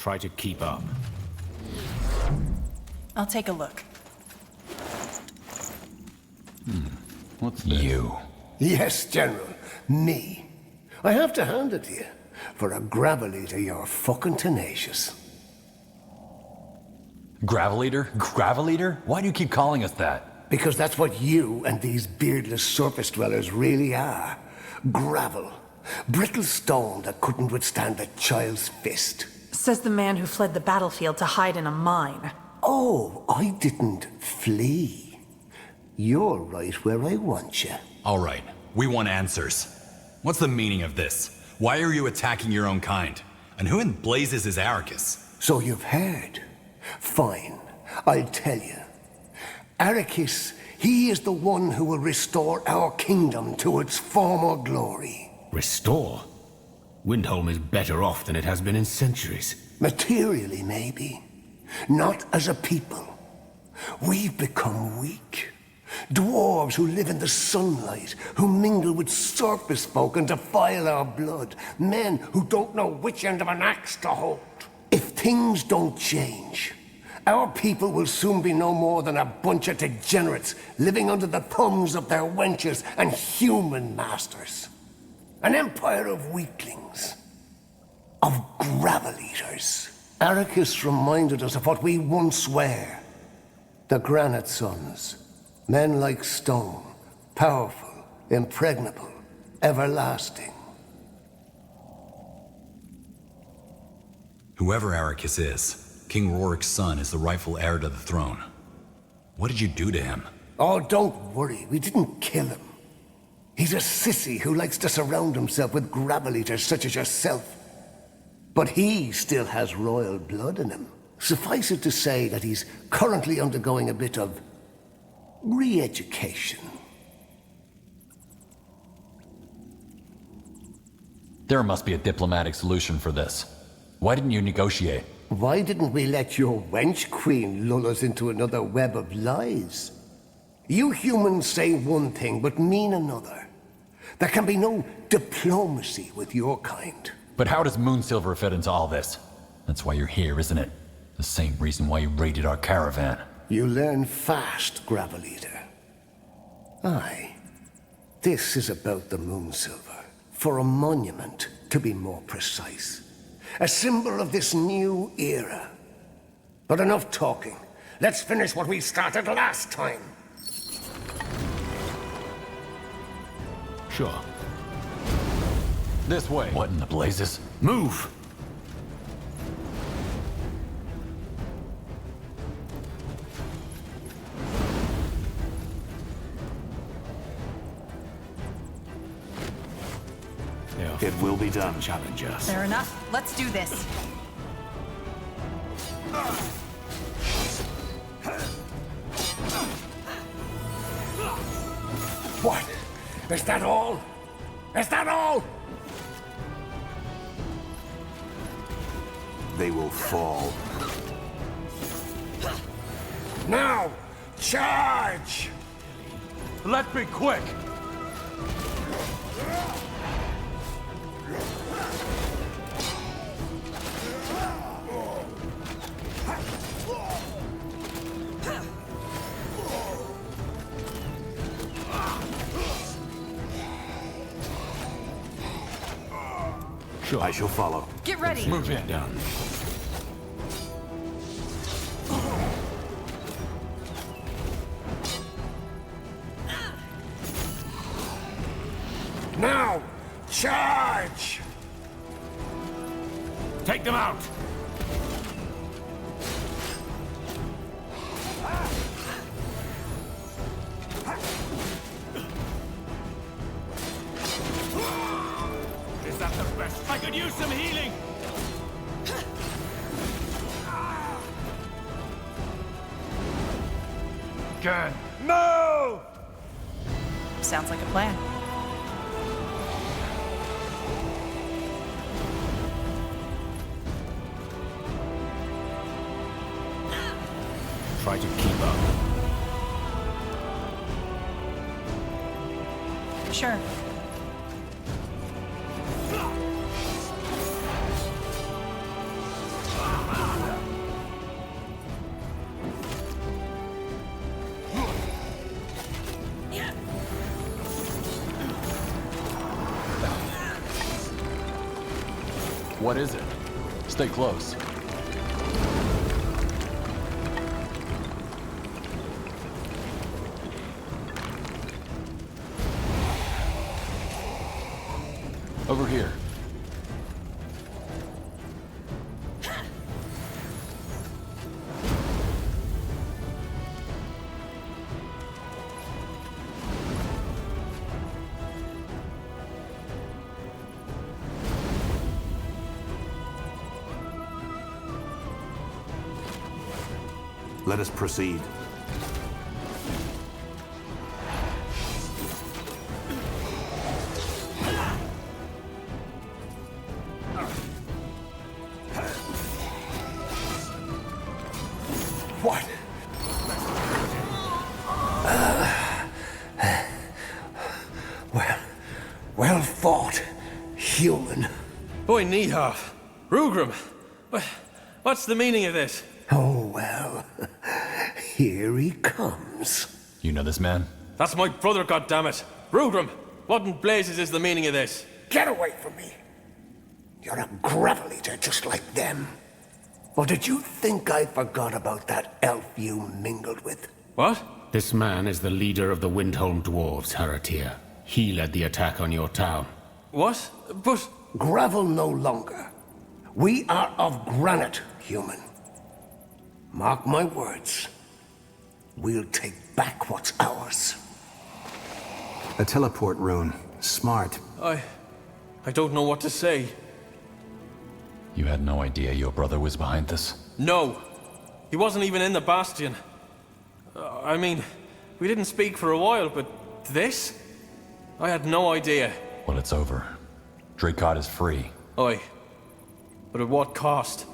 Try to keep up. I'll take a look. What's this? You. Yes, General. Me. I have to hand it to you. For a gravel eater, you're fucking tenacious. Gravel eater? Gravel eater? Why do you keep calling us that? Because that's what you and these beardless surface dwellers really are. Gravel. Brittle stone that couldn't withstand a child's fist. Says the man who fled the battlefield to hide in a mine. Oh, I didn't flee. You're right where I want you. All right, we want answers. What's the meaning of this? Why are you attacking your own kind? And who in blazes is Arrakis? So you've heard. Fine, I'll tell you. Arrakis, he is the one who will restore our kingdom to its former glory. Restore? Windholm is better off than it has been in centuries. Materially, maybe. Not as a people. We've become weak. Dwarves who live in the sunlight, who mingle with surface folk and defile our blood. Men who don't know which end of an axe to hold. If things don't change, our people will soon be no more than a bunch of degenerates living under the thumbs of their wenches and human masters. An empire of weaklings. Of gravel eaters. Arrakis reminded us of what we once were. The Granite Sons. Men like stone. Powerful, impregnable, everlasting. Whoever Arrakis is, King Rorik's son is the rightful heir to the throne. What did you do to him? Oh, don't worry. We didn't kill him. He's a sissy who likes to surround himself with gravel eaters such as yourself. But he still has royal blood in him. Suffice it to say that he's currently undergoing a bit of re-education. There must be a diplomatic solution for this. Why didn't you negotiate? Why didn't we let your wench queen lull us into another web of lies? You humans say one thing but mean another. There can be no diplomacy with your kind. But how does Moonsilver fit into all this? That's why you're here, isn't it? The same reason why you raided our caravan. You learn fast, Gravel Eater. Aye. This is about the Moonsilver. For a monument, to be more precise. A symbol of this new era. But enough talking. Let's finish what we started last time. Sure. This way. What in the blazes? Move! It will be done. Challenge us. Fair enough. Let's do this. What? Is that all? Is that all? They will fall. Now! Charge! Let's be quick! Sure. I shall follow. Get ready. Move in. Down. Now! Charge! Take them out! Is that the best? I could use some healing! Good. Move! Sounds like a plan. Try to keep up. Sure. What is it? Stay close. Over here. Let us proceed. What? Well fought, human. Boy, Nehoff. Rugrim. What's the meaning of this? Oh, well. Here he comes. You know this man? That's my brother, goddammit. Rugrim, what in blazes is the meaning of this? Get away from me. You're a gravel eater just like them. Or did you think I forgot about that elf you mingled with? What? This man is the leader of the Windholm Dwarves, Haratir. He led the attack on your town. What? But... Gravel no longer. We are of granite, human. Mark my words. We'll take back what's ours. A teleport rune. Smart. I don't know what to say. You had no idea your brother was behind this? No. He wasn't even in the Bastion. I mean, we didn't speak for a while, but this? I had no idea. Well, it's over. Dracod is free. Aye. But at what cost?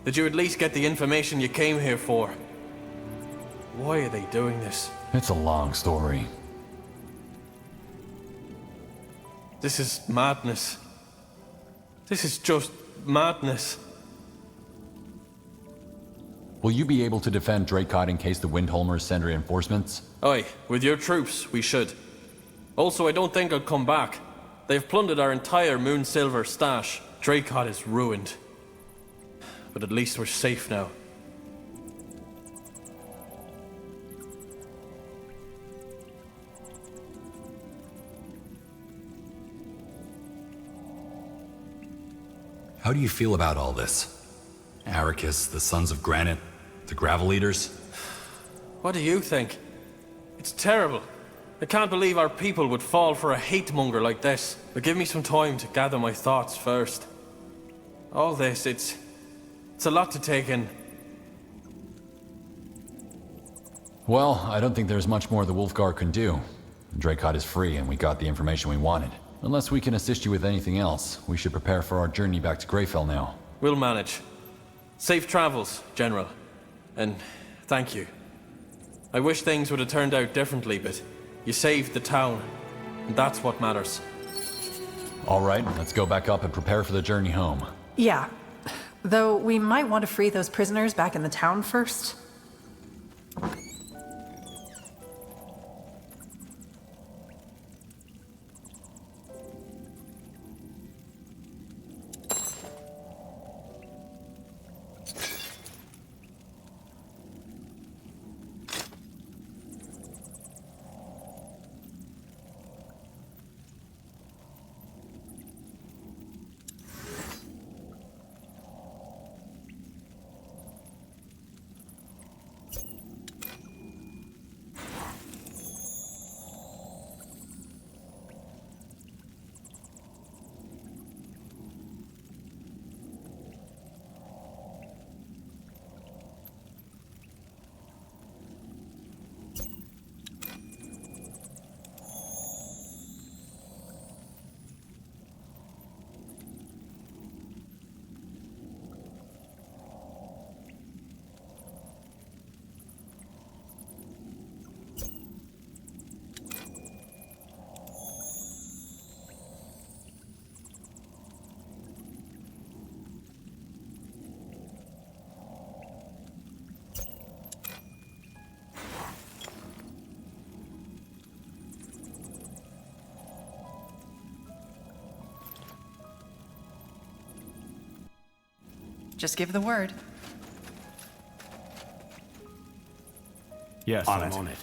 Did you at least get the information you came here for? Why are they doing this? It's a long story. This is madness. This is just madness. Will you be able to defend Dracod in case the Windholmers send reinforcements? Aye, with your troops, we should. Also, I don't think I'll come back. They've plundered our entire Moon Silver stash. Dracod is ruined. But at least we're safe now. How do you feel about all this? Arrakis, the Sons of Granite, the Gravel Eaters? What do you think? It's terrible. I can't believe our people would fall for a hate-monger like this. But give me some time to gather my thoughts first. All this, it's a lot to take in. Well, I don't think there's much more the Wolfguard can do. Dracod is free and we got the information we wanted. Unless we can assist you with anything else, we should prepare for our journey back to Greyfell now. We'll manage. Safe travels, General. And thank you. I wish things would have turned out differently, but you saved the town. And that's what matters. All right, let's go back up and prepare for the journey home. Yeah. Though we might want to free those prisoners back in the town first. Just give the word. Yes, On I'm it. on it.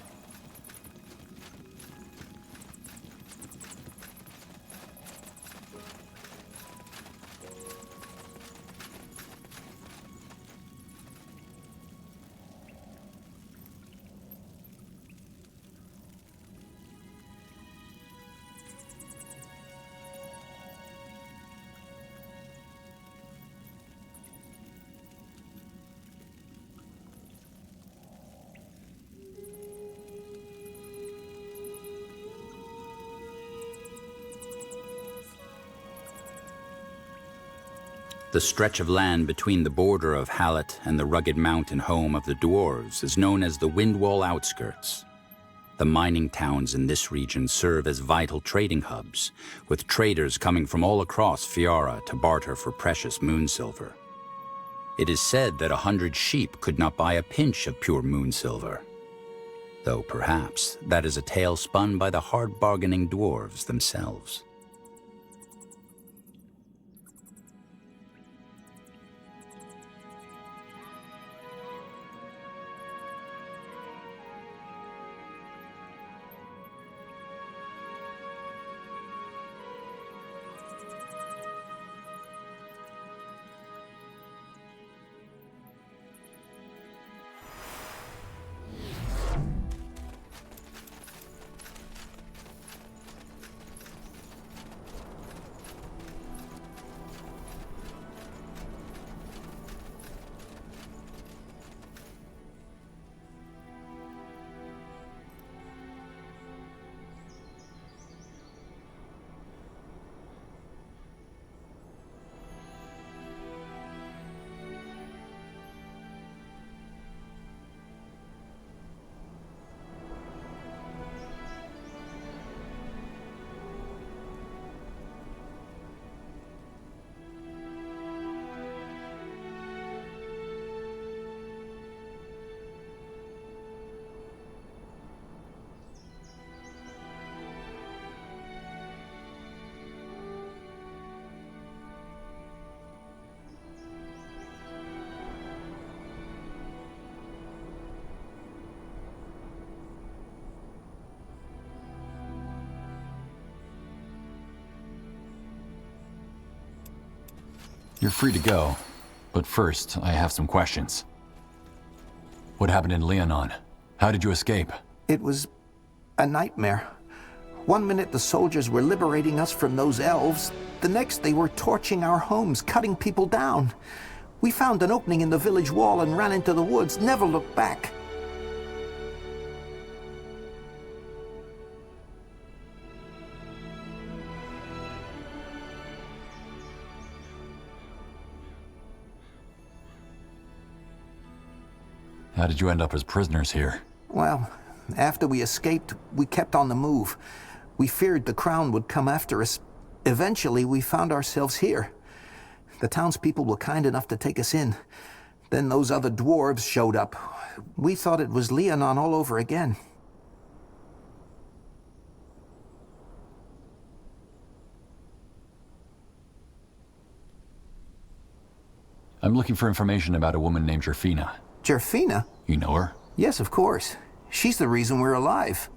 The stretch of land between the border of Hallet and the rugged mountain home of the dwarves is known as the Windwall Outskirts. The mining towns in this region serve as vital trading hubs, with traders coming from all across Fiara to barter for precious moon silver. It is said that 100 sheep could not buy a pinch of pure moon silver, though perhaps that is a tale spun by the hard-bargaining dwarves themselves. You're free to go, but first, I have some questions. What happened in Leonon? How did you escape? It was a nightmare. One minute the soldiers were liberating us from those elves. The next they were torching our homes, cutting people down. We found an opening in the village wall and ran into the woods, never looked back. How did you end up as prisoners here? Well, after we escaped, we kept on the move. We feared the crown would come after us. Eventually, we found ourselves here. The townspeople were kind enough to take us in. Then those other dwarves showed up. We thought it was Leonon all over again. I'm looking for information about a woman named Jerfina. Jerfina? You know her? Yes, of course. She's the reason we're alive.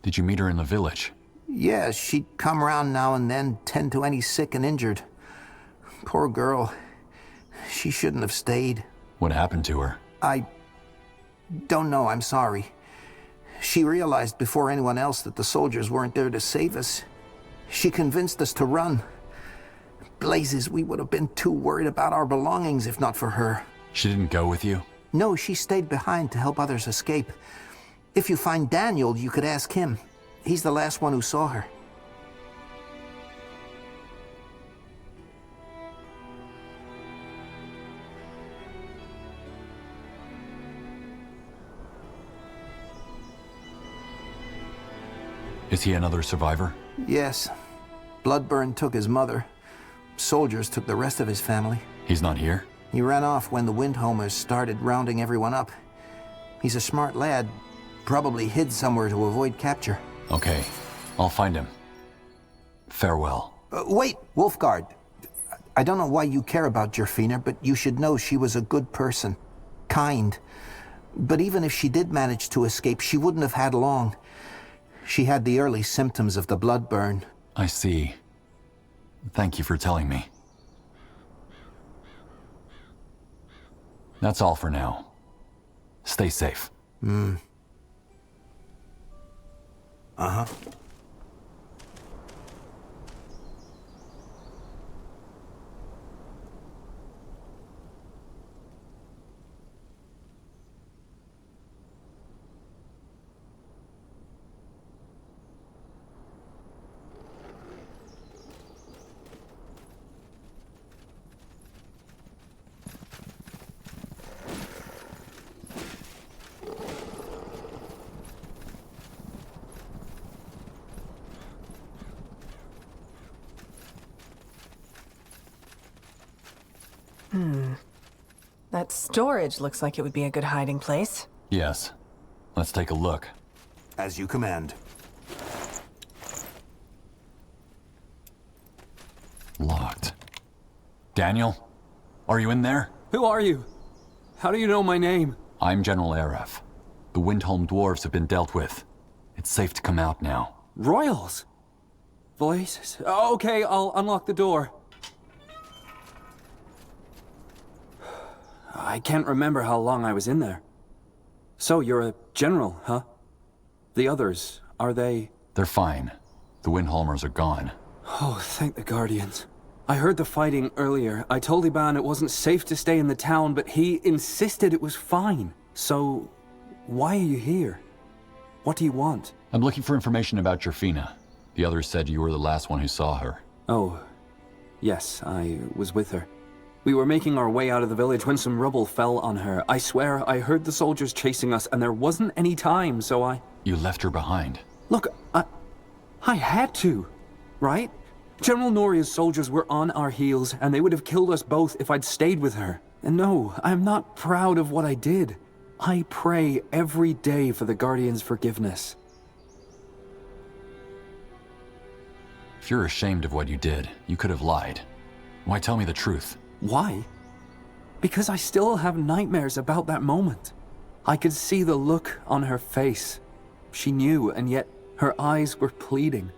Did you meet her in the village? Yeah, she'd come around now and then, tend to any sick and injured. Poor girl. She shouldn't have stayed. What happened to her? I don't know, I'm sorry. She realized before anyone else that the soldiers weren't there to save us. She convinced us to run. Blazes, we would have been too worried about our belongings if not for her. She didn't go with you? No, she stayed behind to help others escape. If you find Daniel, you could ask him. He's the last one who saw her. Is he another survivor? Yes. Bloodburn took his mother. Soldiers took the rest of his family. He's not here? He ran off when the Windhomers started rounding everyone up. He's a smart lad. Probably hid somewhere to avoid capture. Okay, I'll find him. Farewell. Wait, Wolfguard. I don't know why you care about Jurfina, but you should know she was a good person. Kind. But even if she did manage to escape, she wouldn't have had long. She had the early symptoms of the blood burn. I see. Thank you for telling me. That's all for now. Stay safe. Uh-huh. That storage looks like it would be a good hiding place. Yes. Let's take a look. As you command. Locked. Daniel? Are you in there? Who are you? How do you know my name? I'm General Aref. The Windholm dwarves have been dealt with. It's safe to come out now. Royals? Voices? Okay, I'll unlock the door. I can't remember how long I was in there. So, you're a general, huh? The others, are they... They're fine. The Windholmers are gone. Oh, thank the Guardians. I heard the fighting earlier. I told Iban it wasn't safe to stay in the town, but he insisted it was fine. So, why are you here? What do you want? I'm looking for information about Jurfina. The others said you were the last one who saw her. Oh, yes, I was with her. We were making our way out of the village when some rubble fell on her. I swear, I heard the soldiers chasing us, and there wasn't any time, so I... You left her behind. Look, I had to, right? General Noria's soldiers were on our heels, and they would have killed us both if I'd stayed with her. And no, I'm not proud of what I did. I pray every day for the Guardian's forgiveness. If you're ashamed of what you did, you could have lied. Why tell me the truth? Why? Because I still have nightmares about that moment. I could see the look on her face. She knew, and yet her eyes were pleading.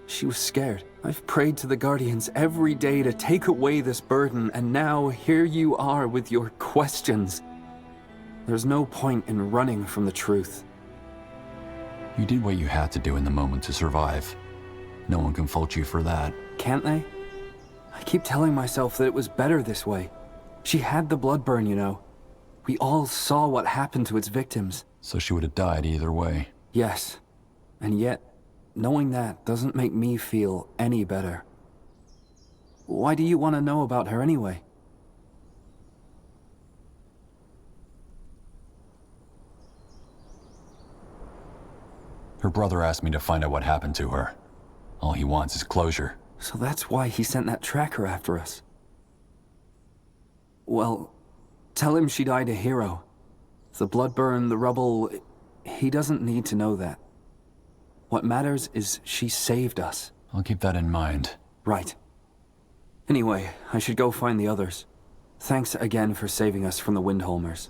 She was scared. I've prayed to the Guardians every day to take away this burden, and now here you are with your questions. There's no point in running from the truth. You did what you had to do in the moment to survive. No one can fault you for that. Can't they? I keep telling myself that it was better this way. She had the blood burn, you know. We all saw what happened to its victims. So she would have died either way. Yes. And yet, knowing that doesn't make me feel any better. Why do you want to know about her anyway? Her brother asked me to find out what happened to her. All he wants is closure. So that's why he sent that tracker after us. Well, tell him she died a hero. The blood burn, the rubble, he doesn't need to know that. What matters is she saved us. I'll keep that in mind. Right. Anyway, I should go find the others. Thanks again for saving us from the Windholmers.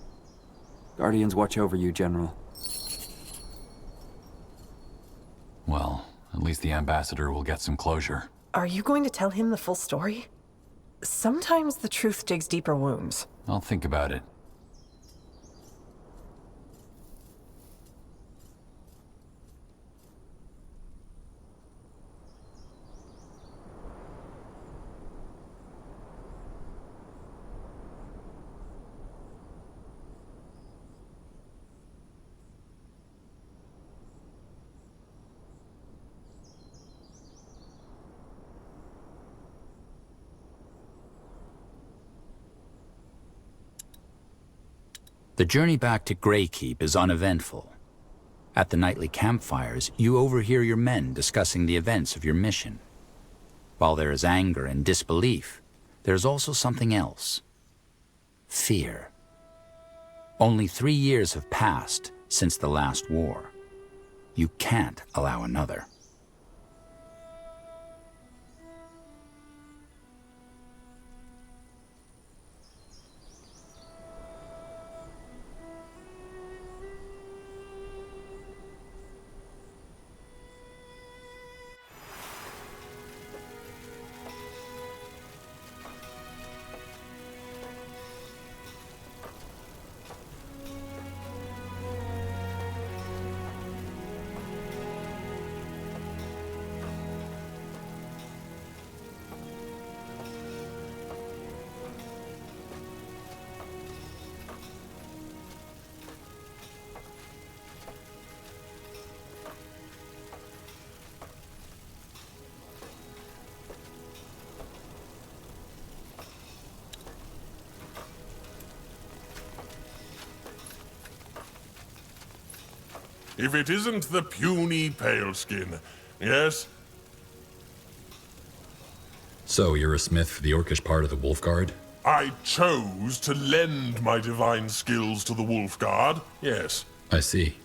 Guardians watch over you, General. Well, at least the ambassador will get some closure. Are you going to tell him the full story? Sometimes the truth digs deeper wounds. I'll think about it. The journey back to Greykeep is uneventful. At the nightly campfires, you overhear your men discussing the events of your mission. While there is anger and disbelief, there is also something else. Fear. Only 3 years have passed since the last war. You can't allow another. if it isn't the puny paleskin. Yes? So, you're a smith for the orcish part of the Wolf Guard? I chose to lend my divine skills to the Wolf Guard, yes. I see.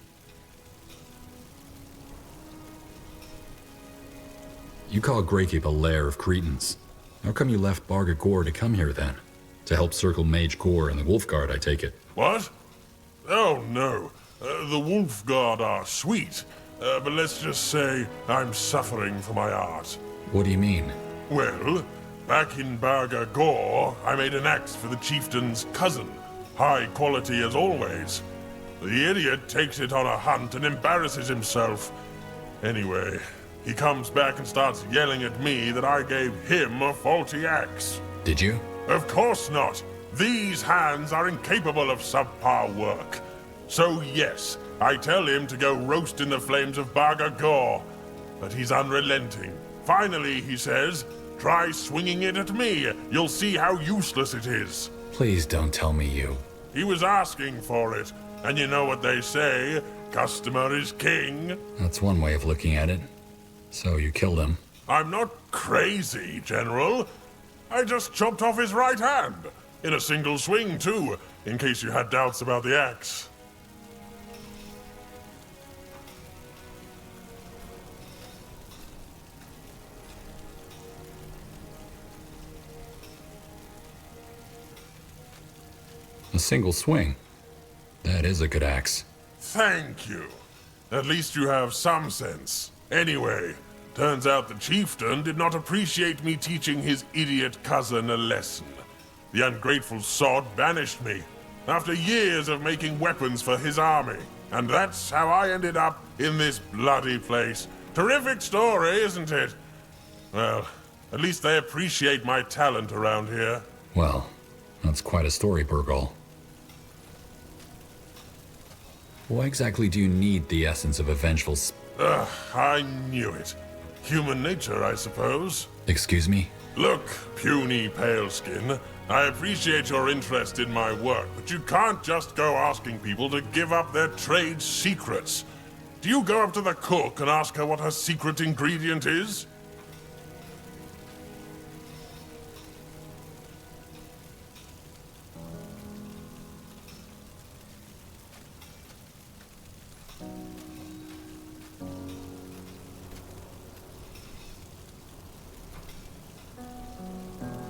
You call Greykeep a lair of cretins. How come you left Barga Gore to come here then? To help circle Mage Gore and the Wolf Guard, I take it. What? Oh, no. The Wolf Guard are sweet, but let's just say I'm suffering for my art. What do you mean? Well, back in Barga Gore, I made an axe for the chieftain's cousin. High quality as always. The idiot takes it on a hunt and embarrasses himself. Anyway, he comes back and starts yelling at me that I gave him a faulty axe. Did you? Of course not. These hands are incapable of subpar work. So yes, I tell him to go roast in the flames of Barga Gore. But he's unrelenting. Finally, he says, try swinging it at me. You'll see how useless it is. Please don't tell me you. He was asking for it. And you know what they say, customer is king. That's one way of looking at it. So you killed him. I'm not crazy, General. I just chopped off his right hand. In a single swing, too, in case you had doubts about the axe. A single swing. That is a good axe. Thank you. At least you have some sense. Anyway, turns out the chieftain did not appreciate me teaching his idiot cousin a lesson. The ungrateful sod banished me, after years of making weapons for his army. And that's how I ended up in this bloody place. Terrific story, isn't it? Well, at least they appreciate my talent around here. Well, that's quite a story, Burgal. Why exactly do you need the essence of a vengeful Ugh, I knew it. Human nature, I suppose. Excuse me? Look, puny paleskin, I appreciate your interest in my work, but you can't just go asking people to give up their trade secrets. Do you go up to the cook and ask her what her secret ingredient is?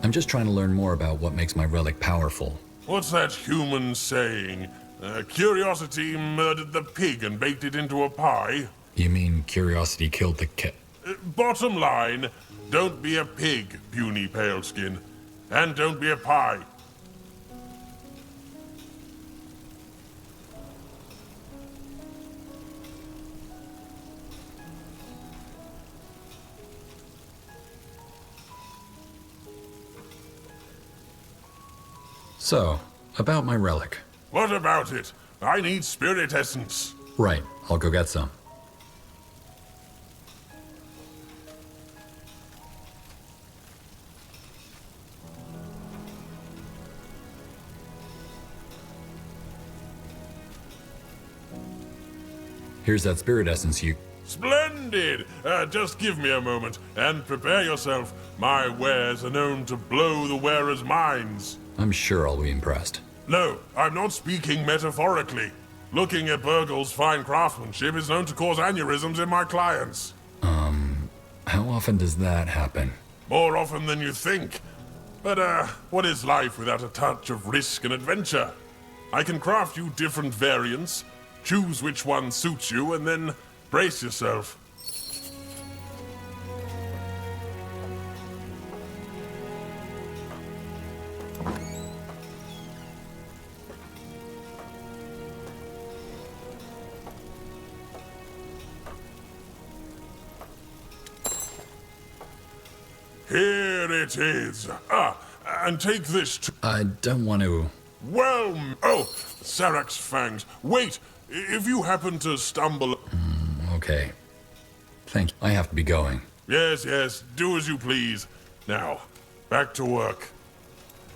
I'm just trying to learn more about what makes my relic powerful. What's that human saying? Curiosity murdered the pig and baked it into a pie? You mean curiosity killed the cat? Bottom line, don't be a pig, puny paleskin. And don't be a pie. So, about my relic. What about it? I need spirit essence. Right, I'll go get some. Here's that spirit essence you... Splendid! Just give me a moment, and prepare yourself. My wares are known to blow the wearer's minds. I'm sure I'll be impressed. No, I'm not speaking metaphorically. Looking at Burgal's fine craftsmanship is known to cause aneurysms in my clients. How often does that happen? More often than you think. But, what is life without a touch of risk and adventure? I can craft you different variants, choose which one suits you, and then brace yourself. Here it is. And take this to... I don't want to... Well... Oh, Sarak's fangs. Wait, if you happen to stumble... Okay. Thank you. I have to be going. Yes, yes, do as you please. Now, back to work.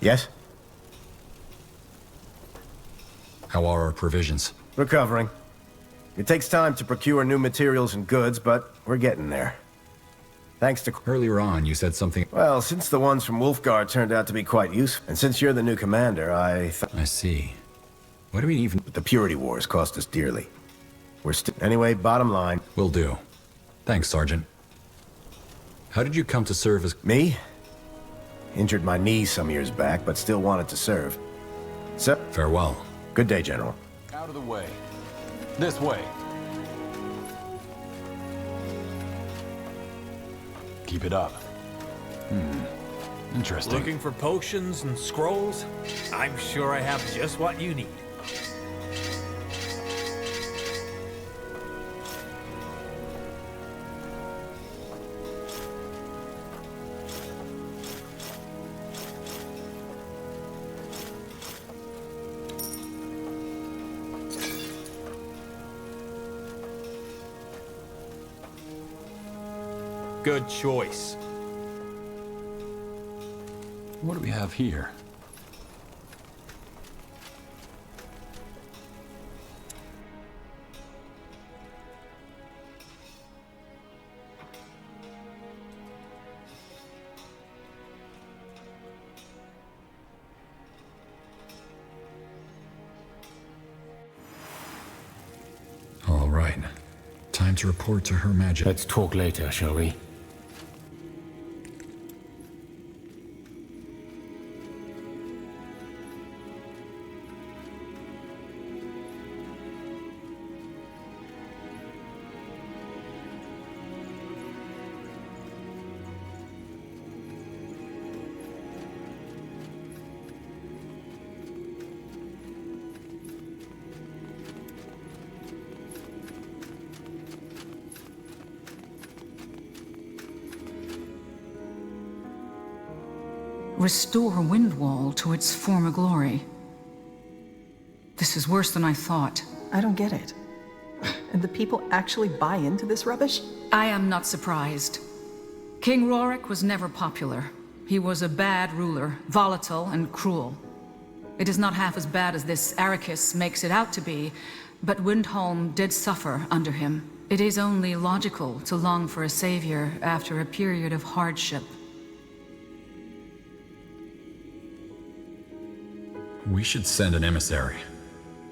Yes? How are our provisions? Recovering. It takes time to procure new materials and goods, but we're getting there. Thanks to... Earlier on, you said something... Well, since the ones from Wolfguard turned out to be quite useful, and since you're the new commander, I see. What do we even... But the Purity Wars cost us dearly. We're still... Anyway, bottom line... Will do. Thanks, Sergeant. How did you come to serve as... Me? Injured my knee some years back, but still wanted to serve. So... Farewell. Good day, General. Out of the way. This way. Keep it up. Interesting. Looking for potions and scrolls? I'm sure I have just what you need. Good choice. What do we have here? All right. Time to report to Her Majesty. Let's talk later, shall we? Restore Windwall to its former glory. This is worse than I thought. I don't get it. And the people actually buy into this rubbish? I am not surprised. King Rorik was never popular. He was a bad ruler, volatile and cruel. It is not half as bad as this Arrakis makes it out to be, but Windholm did suffer under him. It is only logical to long for a savior after a period of hardship. We should send an emissary.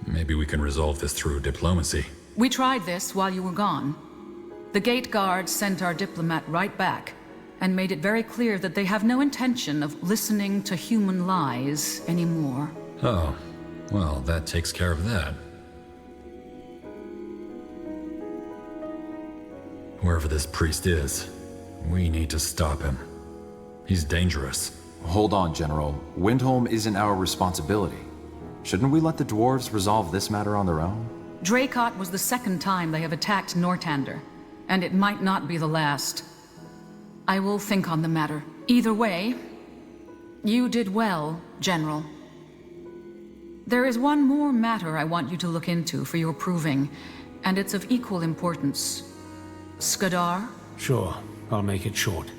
Maybe we can resolve this through diplomacy. We tried this while you were gone. The gate guards sent our diplomat right back, and made it very clear that they have no intention of listening to human lies anymore. Oh, well, that takes care of that. Whoever this priest is, we need to stop him. He's dangerous. Hold on, General. Windholm isn't our responsibility. Shouldn't we let the dwarves resolve this matter on their own? Dracot was the second time they have attacked Nortander, and it might not be the last. I will think on the matter. Either way, you did well, General. There is one more matter I want you to look into for your proving, and it's of equal importance. Skadar? Sure, I'll make it short.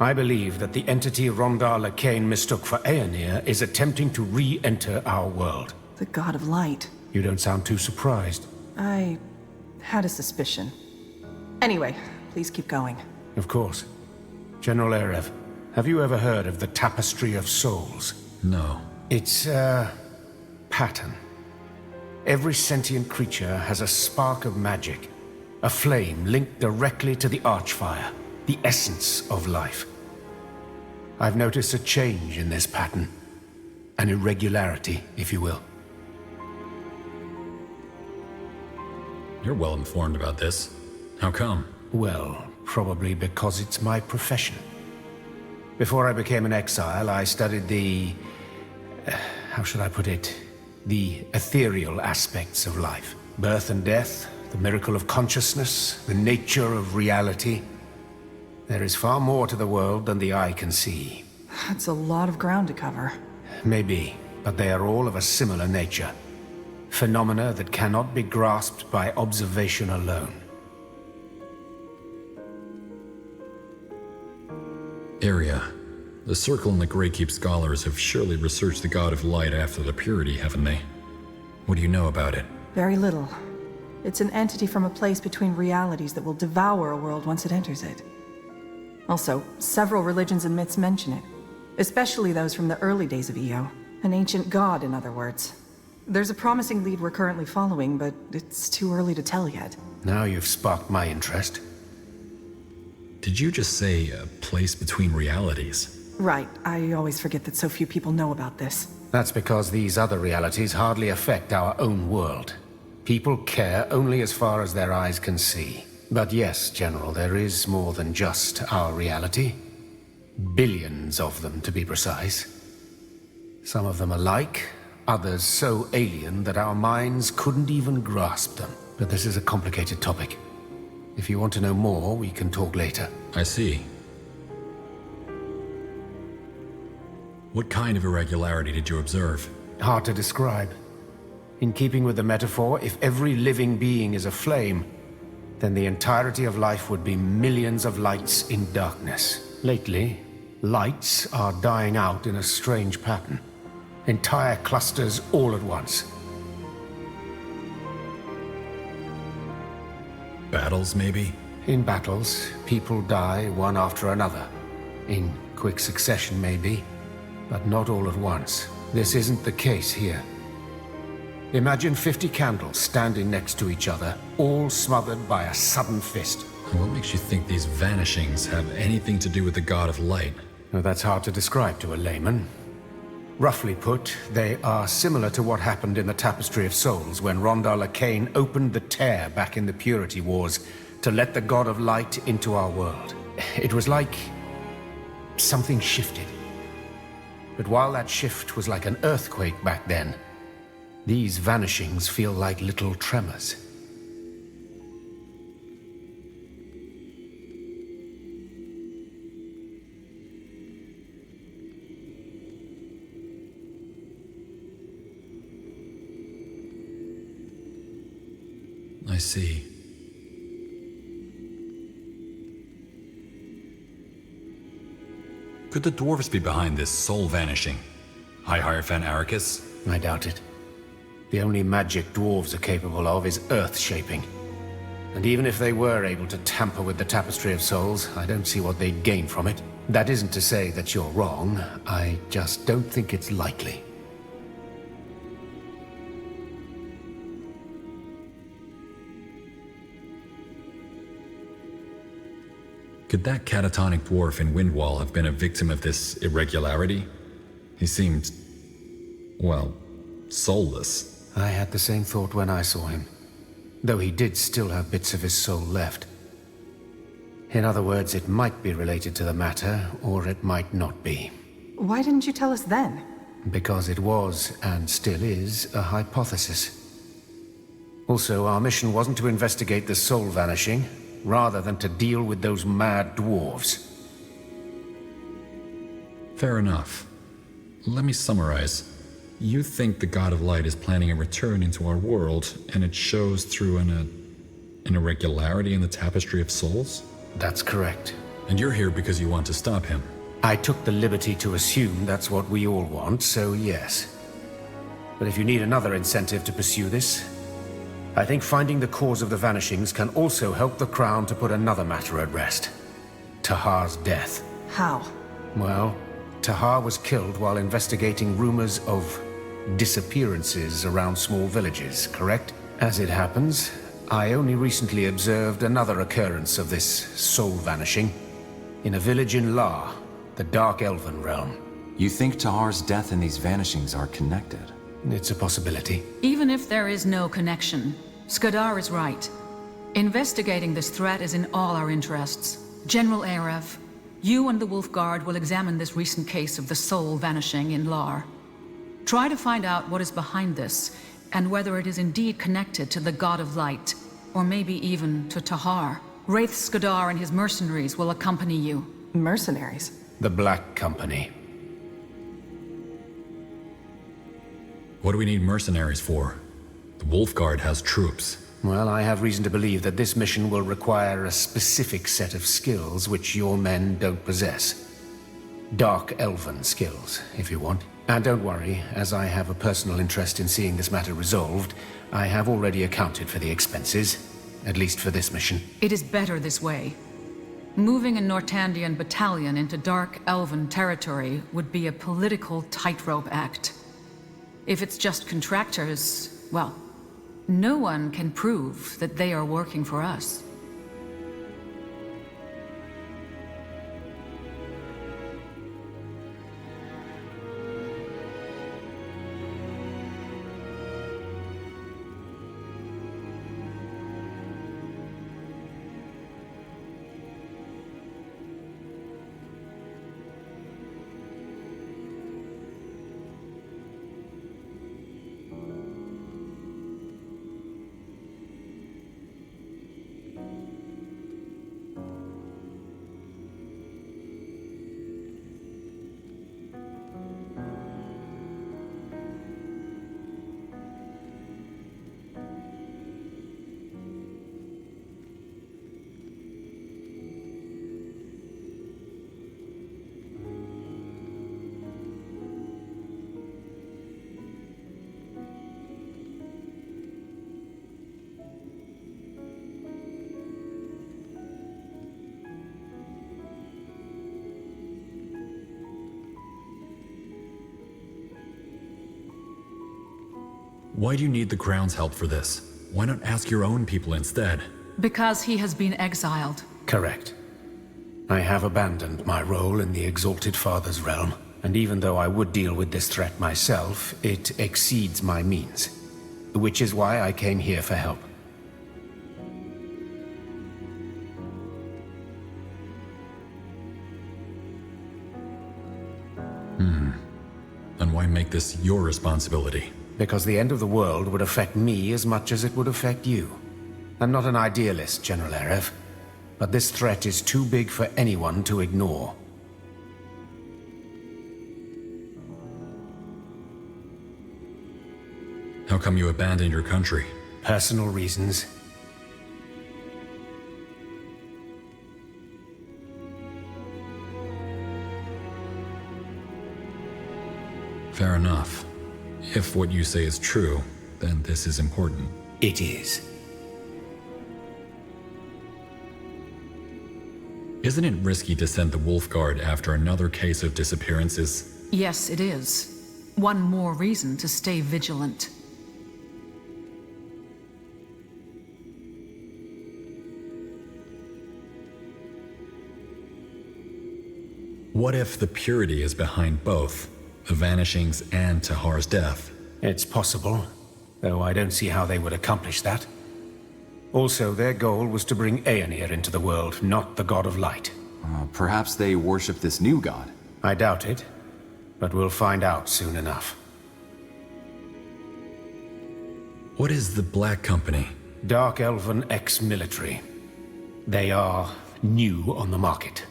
I believe that the entity Rondar Lacane mistook for Aenir is attempting to re-enter our world. The God of Light. You don't sound too surprised. I had a suspicion. Anyway, please keep going. Of course. General Erev, have you ever heard of the Tapestry of Souls? No. It's a pattern. Every sentient creature has a spark of magic, a flame linked directly to the Archfire, the essence of life. I've noticed a change in this pattern, an irregularity, if you will. You're well informed about this. How come? Well, probably because it's my profession. Before I became an exile, I studied the... how should I put it? The ethereal aspects of life. Birth and death, the miracle of consciousness, the nature of reality. There is far more to the world than the eye can see. That's a lot of ground to cover. Maybe, but they are all of a similar nature. Phenomena that cannot be grasped by observation alone. Area. The Circle and the Greykeep scholars have surely researched the God of Light after the Purity, haven't they? What do you know about it? Very little. It's an entity from a place between realities that will devour a world once it enters it. Also, several religions and myths mention it, especially those from the early days of EO. An ancient god, in other words. There's a promising lead we're currently following, but it's too early to tell yet. Now you've sparked my interest. Did you just say a place between realities? Right, I always forget that so few people know about this. That's because these other realities hardly affect our own world. People care only as far as their eyes can see. But yes, General, there is more than just our reality. Billions of them, to be precise. Some of them alike, others so alien that our minds couldn't even grasp them. But this is a complicated topic. If you want to know more, we can talk later. I see. What kind of irregularity did you observe? Hard to describe. In keeping with the metaphor, if every living being is a flame, then the entirety of life would be millions of lights in darkness. Lately, lights are dying out in a strange pattern. Entire clusters all at once. Battles, maybe? In battles, people die one after another. In quick succession, maybe, but not all at once. This isn't the case here. Imagine 50 candles standing next to each other, all smothered by a sudden fist. And what makes you think these vanishings have anything to do with the God of Light? Well, that's hard to describe to a layman. Roughly put, they are similar to what happened in the Tapestry of Souls when Rondar Lacane opened the tear back in the Purity Wars to let the God of Light into our world. It was like something shifted. But while that shift was like an earthquake back then, these vanishings feel like little tremors. I see. Could the dwarves be behind this soul vanishing? High Hierophant Arrakis? I doubt it. The only magic dwarves are capable of is earth-shaping. And even if they were able to tamper with the Tapestry of Souls, I don't see what they'd gain from it. That isn't to say that you're wrong. I just don't think it's likely. Could that catatonic dwarf in Windwall have been a victim of this irregularity? He seemed, well, soulless. I had the same thought when I saw him, though he did still have bits of his soul left. In other words, it might be related to the matter, or it might not be. Why didn't you tell us then? Because it was, and still is, a hypothesis. Also, our mission wasn't to investigate the soul vanishing, rather than to deal with those mad dwarves. Fair enough. Let me summarize. You think the God of Light is planning a return into our world, and it shows through an irregularity in the Tapestry of Souls? That's correct. And you're here because you want to stop him? I took the liberty to assume that's what we all want, so yes. But if you need another incentive to pursue this, I think finding the cause of the vanishings can also help the Crown to put another matter at rest. Tahar's death. How? Well, Tahar was killed while investigating rumors of disappearances around small villages, correct? As it happens, I only recently observed another occurrence of this soul vanishing in a village in La, the Dark Elven realm. You think Tahar's death and these vanishings are connected? It's a possibility. Even if there is no connection, Skadar is right. Investigating this threat is in all our interests. General Arev, you and the Wolf Guard will examine this recent case of the soul vanishing in Lar. Try to find out what is behind this, and whether it is indeed connected to the God of Light, or maybe even to Tahar. Wraith Skadar and his mercenaries will accompany you. Mercenaries? The Black Company. What do we need mercenaries for? The Wolf Guard has troops. Well, I have reason to believe that this mission will require a specific set of skills which your men don't possess. Dark Elven skills, if you want. And don't worry, as I have a personal interest in seeing this matter resolved, I have already accounted for the expenses, at least for this mission. It is better this way. Moving a Nortandian battalion into Dark Elven territory would be a political tightrope act. If it's just contractors, well, no one can prove that they are working for us. Why do you need the Crown's help for this? Why not ask your own people instead? Because he has been exiled. Correct. I have abandoned my role in the Exalted Father's realm, and even though I would deal with this threat myself, it exceeds my means. Which is why I came here for help. And why make this your responsibility? Because the end of the world would affect me as much as it would affect you. I'm not an idealist, General Erev, but this threat is too big for anyone to ignore. How come you abandoned your country? Personal reasons. Fair enough. If what you say is true, then this is important. It is. Isn't it risky to send the Wolf Guard after another case of disappearances? Yes, it is. One more reason to stay vigilant. What if the Purity is behind both? The Vanishings and Tahar's death? It's possible, though I don't see how they would accomplish that. Also, their goal was to bring Aenir into the world, not the God of Light. Perhaps they worship this new god. I doubt it, but we'll find out soon enough. What is the Black Company? Dark Elven ex-military. They are new on the market.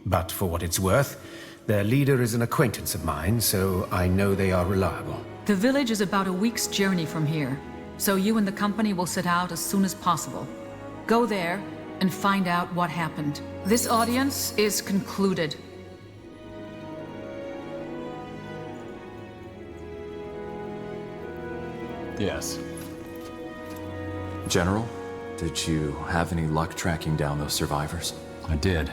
But for what it's worth, their leader is an acquaintance of mine, so I know they are reliable. The village is about a week's journey from here, so you and the company will set out as soon as possible. Go there and find out what happened. This audience is concluded. Yes. General, did you have any luck tracking down those survivors? I did.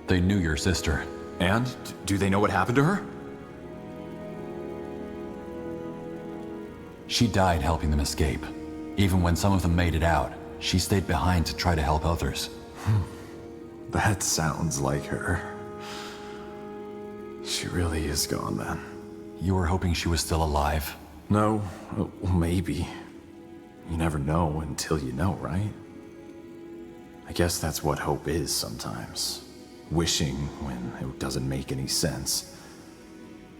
They knew your sister. And? Do they know what happened to her? She died helping them escape. Even when some of them made it out, she stayed behind to try to help others. That sounds like her. She really is gone then. You were hoping she was still alive? No, well, maybe. You never know until you know, right? I guess that's what hope is sometimes. Wishing when it doesn't make any sense.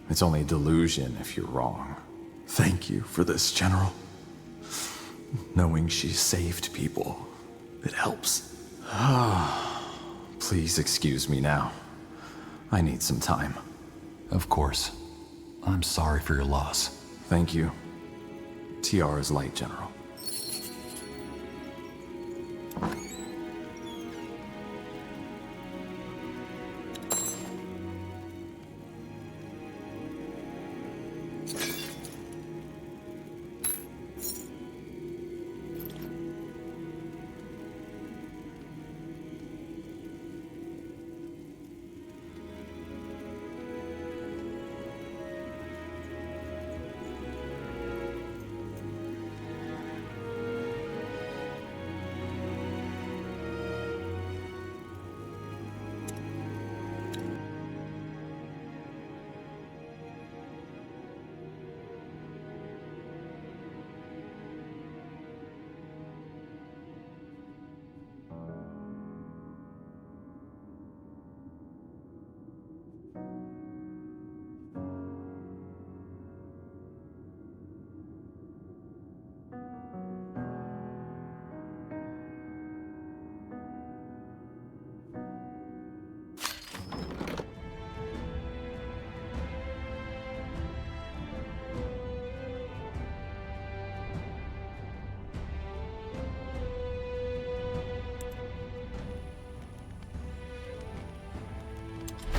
It's only a delusion if you're wrong. Thank you for this, General. Knowing she saved people, it helps. Please excuse me now. I need some time. Of course. I'm sorry for your loss. Thank you. Tiara's light, General.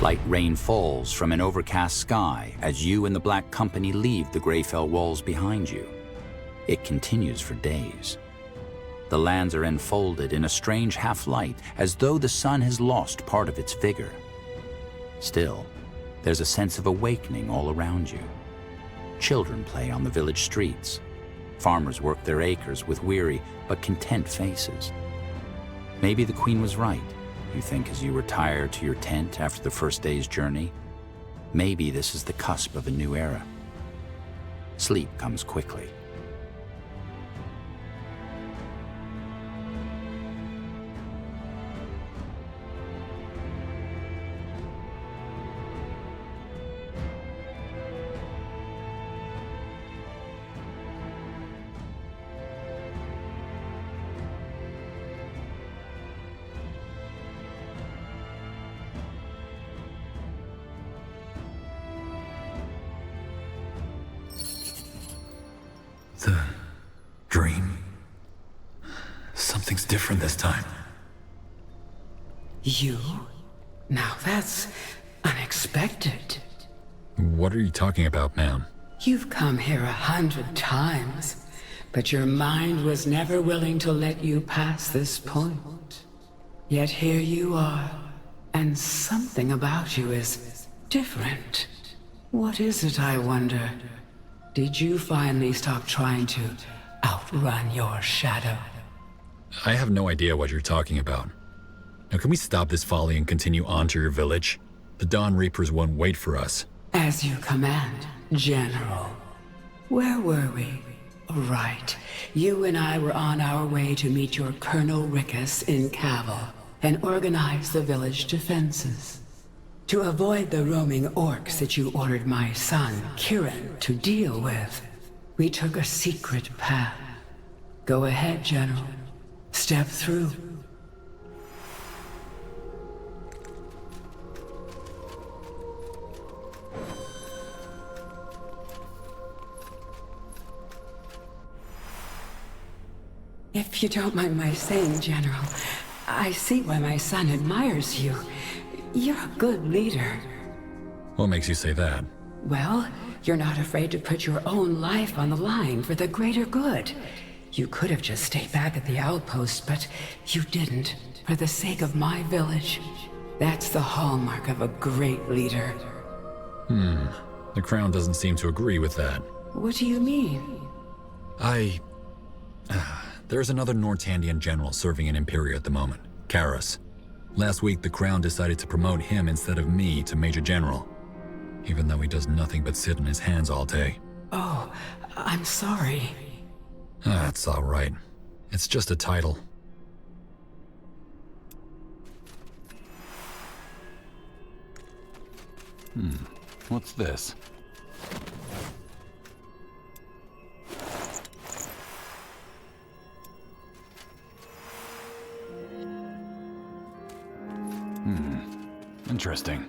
Light rain falls from an overcast sky as you and the Black Company leave the Greyfell walls behind you. It continues for days. The lands are enfolded in a strange half-light, as though the sun has lost part of its vigor. Still, there's a sense of awakening all around you. Children play on the village streets. Farmers work their acres with weary but content faces. Maybe the Queen was right, you think, as you retire to your tent after the first day's journey. Maybe this is the cusp of a new era. Sleep comes quickly. The dream? Something's different this time. You? Now that's unexpected. What are you talking about, ma'am? You've come here 100 times, but your mind was never willing to let you pass this point. Yet here you are, and something about you is different. What is it, I wonder? Did you finally stop trying to outrun your shadow? I have no idea what you're talking about. Now, can we stop this folly and continue on to your village? The Dawn Reapers won't wait for us. As you command, General. Where were we? Right. You and I were on our way to meet your Colonel Rickus in Cavil and organize the village defenses. To avoid the roaming orcs that you ordered my son, Kieran, to deal with, we took a secret path. Go ahead, General. Step through. If you don't mind my saying, General, I see why my son admires you. You're a good leader. What makes you say that? Well, you're not afraid to put your own life on the line for the greater good. You could have just stayed back at the outpost, but you didn't, for the sake of my village. That's the hallmark of a great leader. The Crown doesn't seem to agree with that. What do you mean? There's another Nortandian general serving in Imperia at the moment, Karas. Last week, the Crown decided to promote him instead of me to Major General, even though he does nothing but sit on his hands all day. Oh, I'm sorry. That's all right. It's just a title. What's this? Interesting.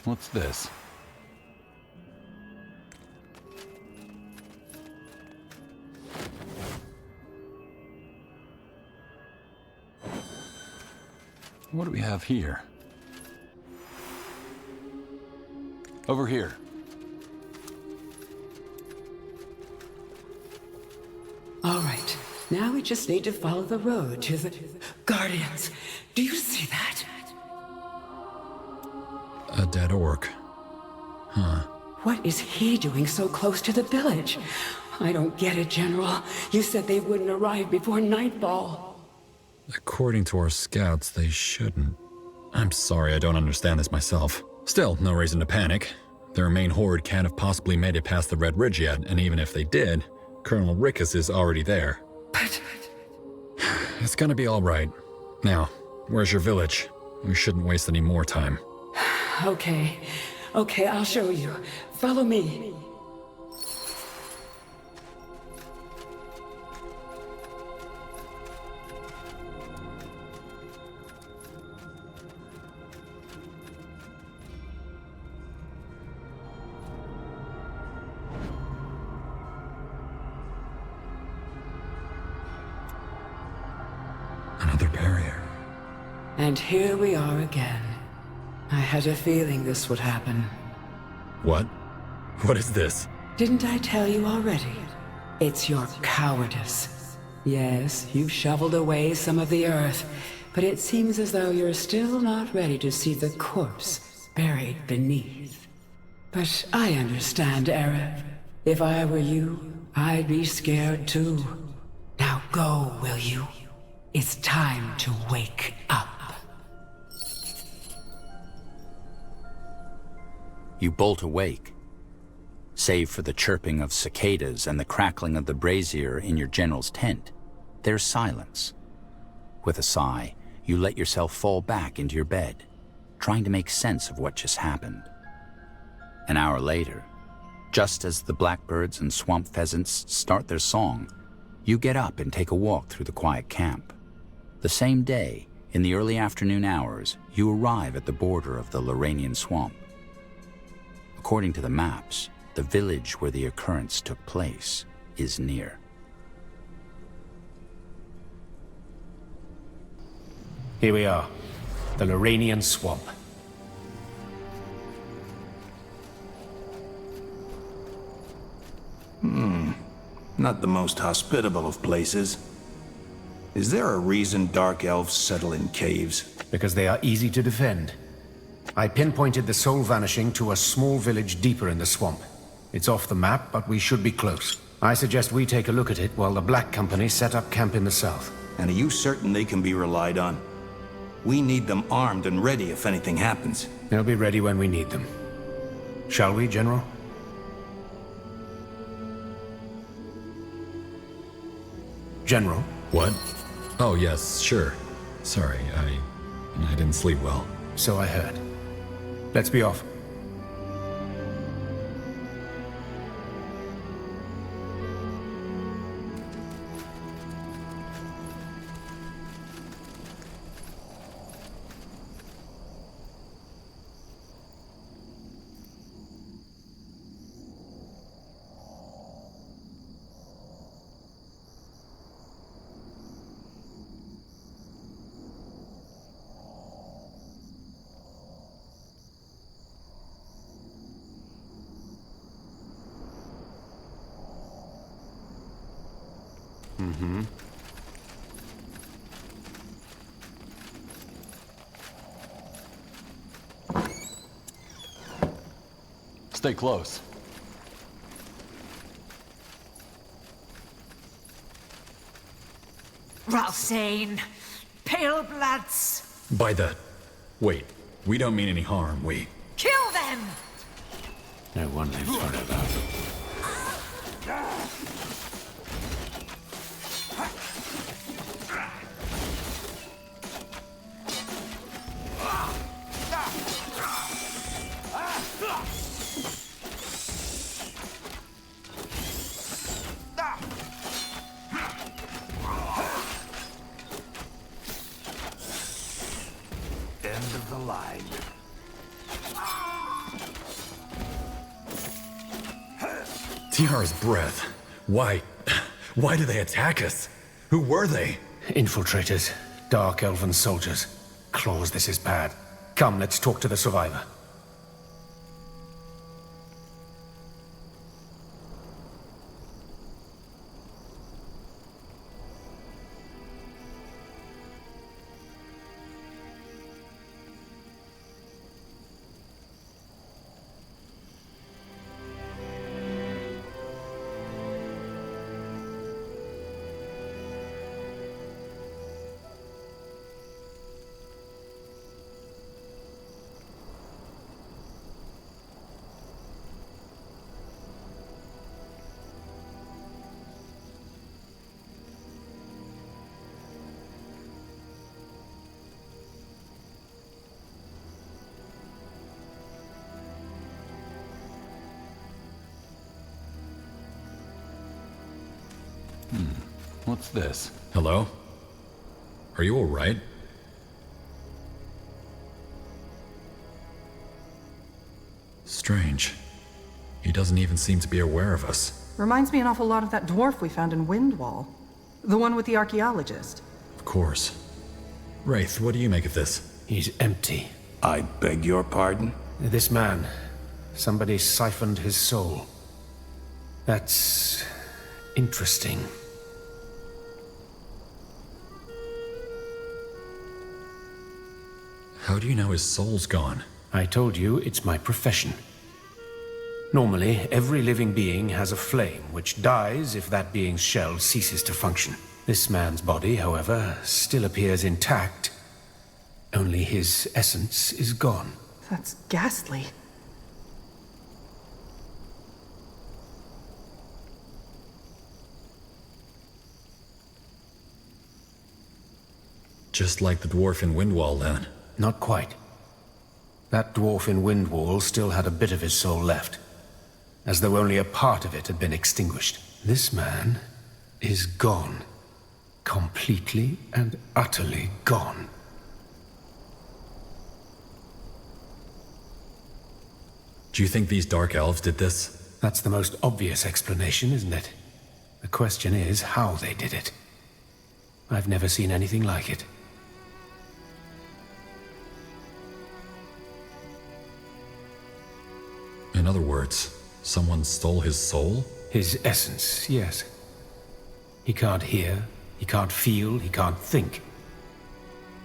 What's this? What do we have here? Over here. All right. Now we just need to follow the road to the Guardians. Do you see that? A dead orc. Huh. What is he doing so close to the village? I don't get it, General. You said they wouldn't arrive before nightfall. According to our scouts, they shouldn't. I'm sorry, I don't understand this myself. Still, no reason to panic. Their main horde can't have possibly made it past the Red Ridge yet, and even if they did, Colonel Rickus is already there. But... It's gonna be all right. Now, where's your village? We shouldn't waste any more time. Okay, I'll show you. Follow me. Another And here we are again. I had a feeling this would happen. What? What is this? Didn't I tell you already? It's your cowardice. Yes, you've shoveled away some of the earth, but it seems as though you're still not ready to see the corpse buried beneath. But I understand, Eric. If I were you, I'd be scared too. Now go, will you? It's time to wake up. You bolt awake. Save for the chirping of cicadas and the crackling of the brazier in your general's tent, there's silence. With a sigh, you let yourself fall back into your bed, trying to make sense of what just happened. An hour later, just as the blackbirds and swamp pheasants start their song, you get up and take a walk through the quiet camp. The same day, in the early afternoon hours, you arrive at the border of the Loranian swamp. According to the maps, the village where the occurrence took place is near. Here we are, the Loranian swamp. Not the most hospitable of places. Is there a reason dark elves settle in caves? Because they are easy to defend. I pinpointed the soul vanishing to a small village deeper in the swamp. It's off the map, but we should be close. I suggest we take a look at it while the Black Company set up camp in the south. And are you certain they can be relied on? We need them armed and ready if anything happens. They'll be ready when we need them. Shall we, General? General? What? Oh, yes, sure. Sorry, I didn't sleep well. So I heard. Let's be off. Stay close. Ralsane! Pale bloods! By the... Wait, we don't mean any harm, we... Kill them! No one lives forever. End of the line. Tiara's breath. Why do they attack us? Who were they? Infiltrators. Dark elven soldiers. Claws, this is bad. Come, let's talk to the survivor. What's this? Hello? Are you alright? Strange. He doesn't even seem to be aware of us. Reminds me an awful lot of that dwarf we found in Windwall. The one with the archaeologist. Of course. Wraith, what do you make of this? He's empty. I beg your pardon? This man, somebody siphoned his soul. That's interesting. How do you know his soul's gone? I told you it's my profession. Normally, every living being has a flame, which dies if that being's shell ceases to function. This man's body, however, still appears intact. Only his essence is gone. That's ghastly. Just like the dwarf in Windwall, then. Not quite. That dwarf in Windwall still had a bit of his soul left, as though only a part of it had been extinguished. This man is gone. Completely and utterly gone. Do you think these Dark Elves did this? That's the most obvious explanation, isn't it? The question is how they did it. I've never seen anything like it. In other words, someone stole his soul? His essence, yes. He can't hear, he can't feel, he can't think.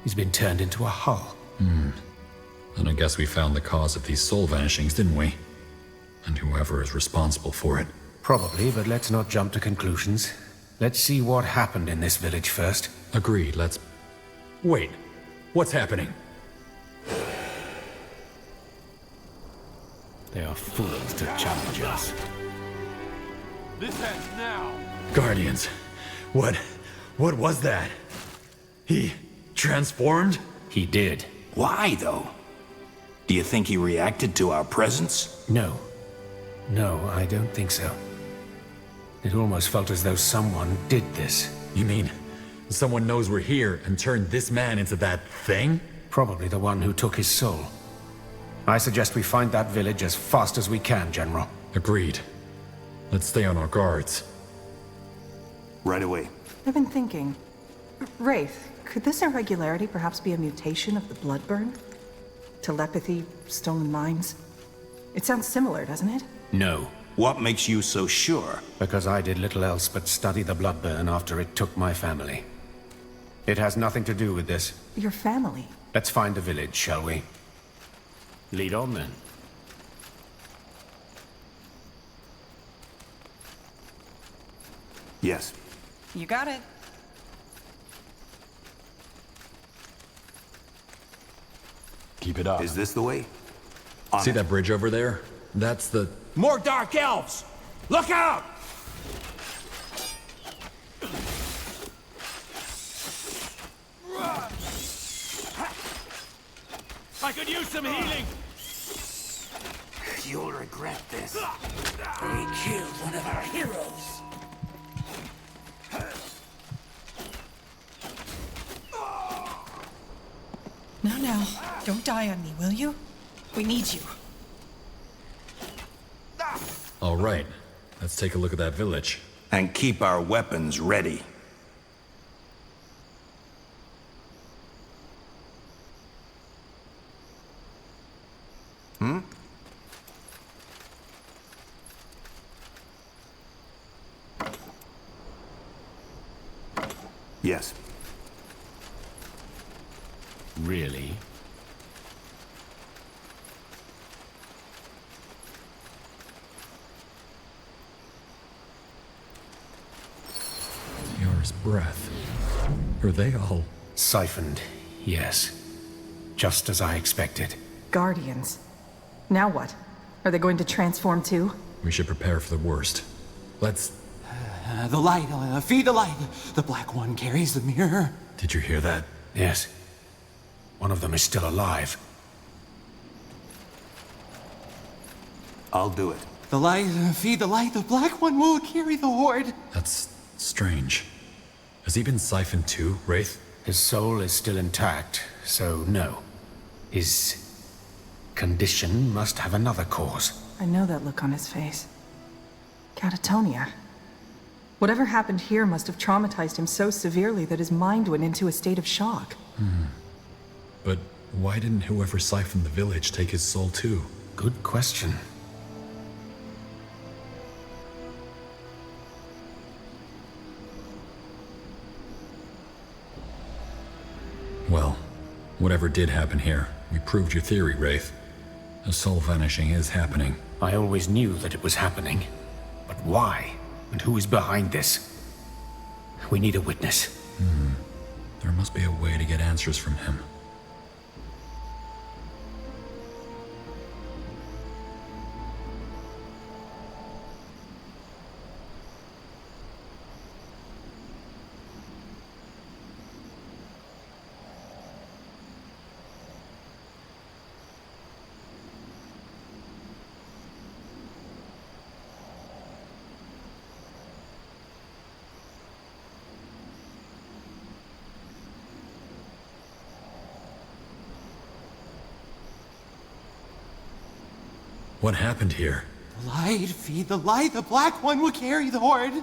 He's been turned into a hull. Then I guess we found the cause of these soul vanishings, didn't we? And whoever is responsible for it. Probably, but let's not jump to conclusions. Let's see what happened in this village first. Agreed, let's... Wait, what's happening? They are fools to challenge us. This ends now. Guardians, what was that? He transformed? He did. Why, though? Do you think he reacted to our presence? No. No, I don't think so. It almost felt as though someone did this. You mean, someone knows we're here and turned this man into that thing? Probably the one who took his soul. I suggest we find that village as fast as we can, General. Agreed. Let's stay on our guards. Right away. I've been thinking. Wraith, could this irregularity perhaps be a mutation of the Bloodburn? Telepathy, stolen minds? It sounds similar, doesn't it? No. What makes you so sure? Because I did little else but study the Bloodburn after it took my family. It has nothing to do with this. Your family? Let's find the village, shall we? Lead on, then. Yes. You got it. Keep it up. Is this the way? See that bridge over there? That's the... More Dark Elves! Look out! I could use some healing! You'll regret this. They killed one of our heroes. Now, don't die on me, will you? We need you. All right. Let's take a look at that village. And keep our weapons ready. Yes. Really? Yours breath. Are they all... Siphoned, yes. Just as I expected. Guardians. Now what? Are they going to transform too? We should prepare for the worst. Let's... The light, feed the light. The Black One carries the mirror. Did you hear that? Yes. One of them is still alive. I'll do it. The light, feed the light. The Black One will carry the horde. That's strange. Has he been siphoned too, Wraith? His soul is still intact, so no. His condition must have another cause. I know that look on his face. Catatonia. Whatever happened here must have traumatized him so severely that his mind went into a state of shock. But why didn't whoever siphoned the village take his soul too? Good question. Well, whatever did happen here, we proved your theory, Wraith. A soul vanishing is happening. I always knew that it was happening. But why? And who is behind this? We need a witness. There must be a way to get answers from him. What happened here? The light, feed the light, the black one will carry the horde.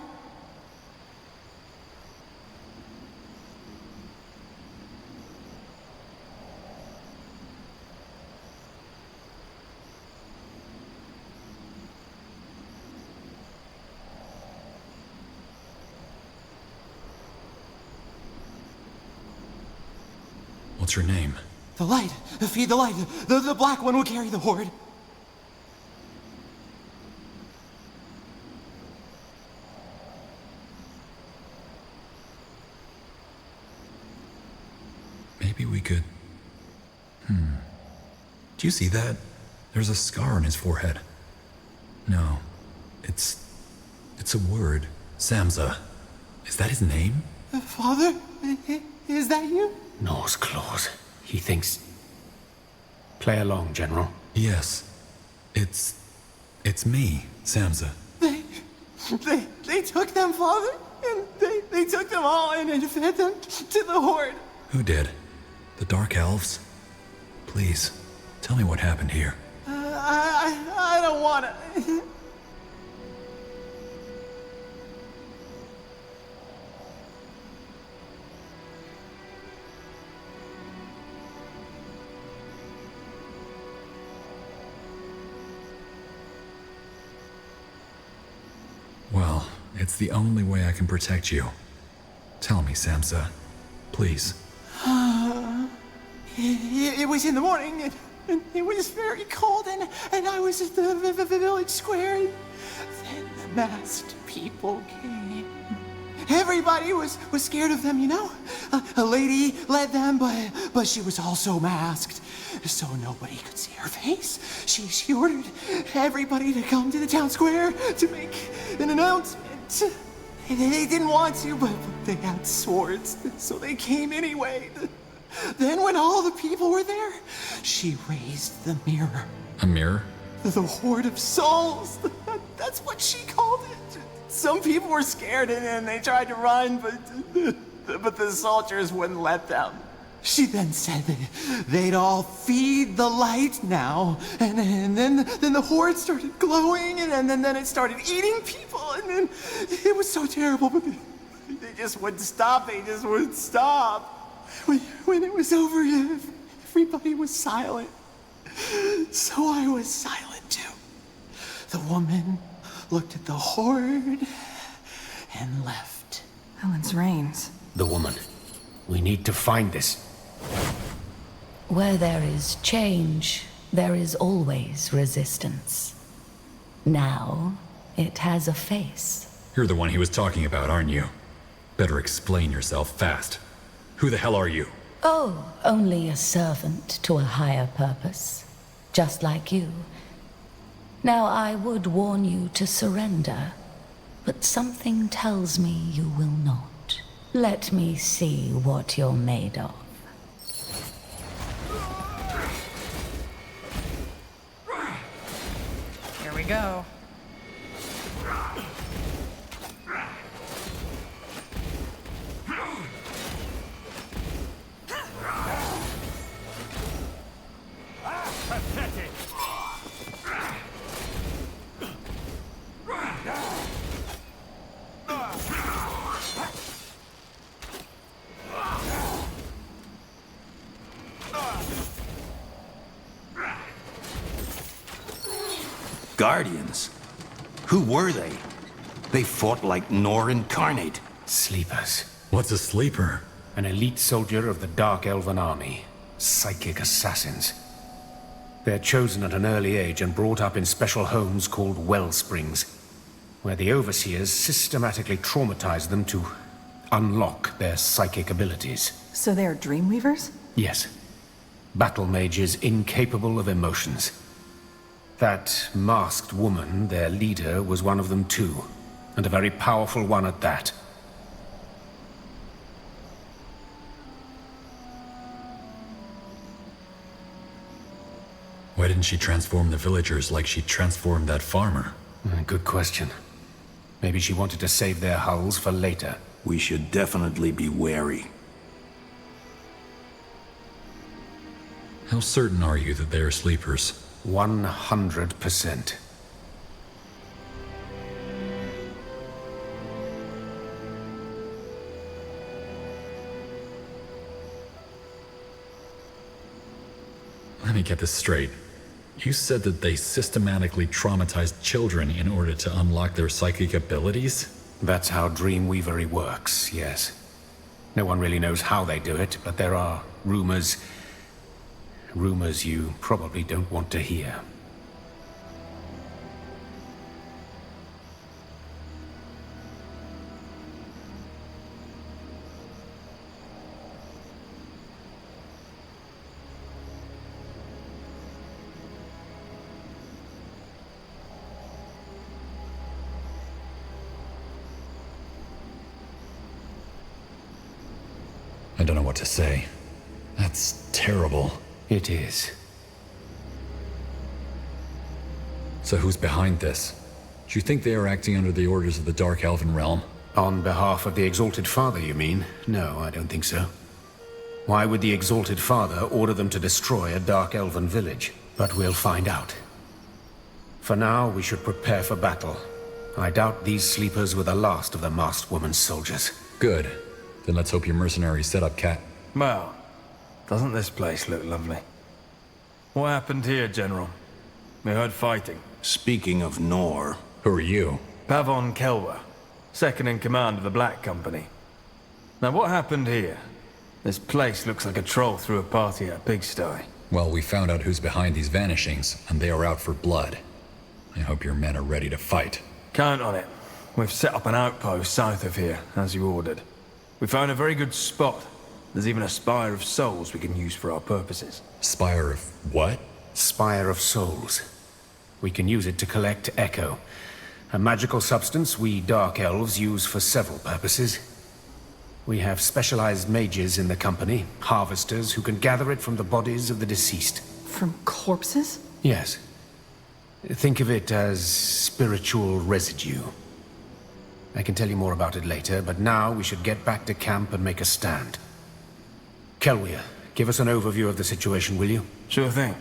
What's your name? The light, feed the light, the black one will carry the horde. Maybe we could... Do you see that? There's a scar on his forehead. No. It's a word. Samza. Is that his name? Father? Is that you? Norse claws. He thinks... Play along, General. Yes. It's me, Samza. They took them, Father, and they took them all and fed them to the horde. Who did? The Dark Elves? Please, tell me what happened here. I don't wanna. Well, it's the only way I can protect you. Tell me, Samza. Please. It was in the morning, and it was very cold, and I was at the village square, and then the masked people came. Everybody was scared of them, you know? A lady led them, but she was also masked, so nobody could see her face. She ordered everybody to come to the town square to make an announcement. They didn't want to, but they had swords, so they came anyway. Then when all the people were there, she raised the mirror. A mirror? The horde of souls. That's what she called it. Some people were scared and they tried to run, but the soldiers wouldn't let them. She then said they'd all feed the light now, and then the horde started glowing, and then it started eating people, and then it was so terrible, but they just wouldn't stop. They just wouldn't stop. When it was over, everybody was silent. So I was silent too. The woman looked at the horde and left. Helen's reigns. The woman. We need to find this. Where there is change, there is always resistance. Now, it has a face. You're the one he was talking about, aren't you? Better explain yourself fast. Who the hell are you? Oh, only a servant to a higher purpose. Just like you. Now, I would warn you to surrender, but something tells me you will not. Let me see what you're made of. Here we go. Pathetic. Guardians? Who were they? They fought like Nor incarnate. Sleepers. What's a sleeper? An elite soldier of the Dark Elven Army. Psychic assassins. They're chosen at an early age and brought up in special homes called Wellsprings, where the overseers systematically traumatize them to unlock their psychic abilities. So they're Dreamweavers? Yes. Battle mages incapable of emotions. That masked woman, their leader, was one of them too, and a very powerful one at that. Why didn't she transform the villagers like she transformed that farmer? Good question. Maybe she wanted to save their hulls for later. We should definitely be wary. How certain are you that they are sleepers? 100%. Let me get this straight. You said that they systematically traumatized children in order to unlock their psychic abilities? That's how Dreamweavery works, yes. No one really knows how they do it, but there are rumors. Rumors you probably don't want to hear. I don't know what to say. That's terrible. It is. So who's behind this? Do you think they are acting under the orders of the Dark Elven realm? On behalf of the Exalted Father, you mean? No, I don't think so. Why would the Exalted Father order them to destroy a Dark Elven village? But we'll find out. For now, we should prepare for battle. I doubt these sleepers were the last of the masked woman's soldiers. Good. Then let's hope your mercenaries set up Cat. Well, doesn't this place look lovely? What happened here, General? We heard fighting. Speaking of Nor... Who are you? Pavon Kelwa, second in command of the Black Company. Now what happened here? This place looks like a troll threw a party at a pigsty. Well, we found out who's behind these vanishings, and they are out for blood. I hope your men are ready to fight. Count on it. We've set up an outpost south of here, as you ordered. We found a very good spot. There's even a Spire of Souls we can use for our purposes. Spire of what? Spire of Souls. We can use it to collect Echo, a magical substance we Dark Elves use for several purposes. We have specialized mages in the company, harvesters who can gather it from the bodies of the deceased. From corpses? Yes. Think of it as spiritual residue. I can tell you more about it later, but now we should get back to camp and make a stand. Kelwia, give us an overview of the situation, will you? Sure thing.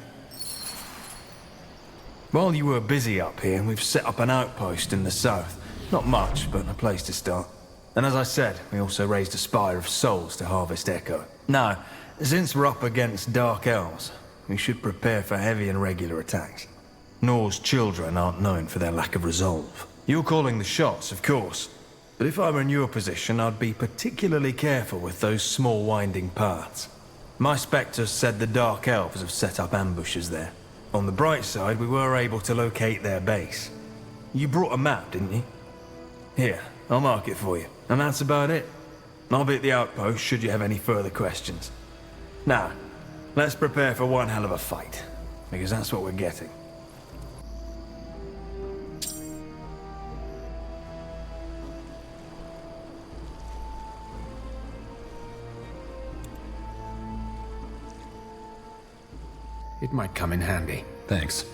While you were busy up here, we've set up an outpost in the south. Not much, but a place to start. And as I said, we also raised a Spire of Souls to harvest Echo. Now, since we're up against Dark Elves, we should prepare for heavy and regular attacks. Nor's children aren't known for their lack of resolve. You're calling the shots, of course. But if I were in your position, I'd be particularly careful with those small winding paths. My spectres said the Dark Elves have set up ambushes there. On the bright side, we were able to locate their base. You brought a map, didn't you? Here, I'll mark it for you. And that's about it. I'll be at the outpost should you have any further questions. Now, let's prepare for one hell of a fight. Because that's what we're getting. It might come in handy. Thanks.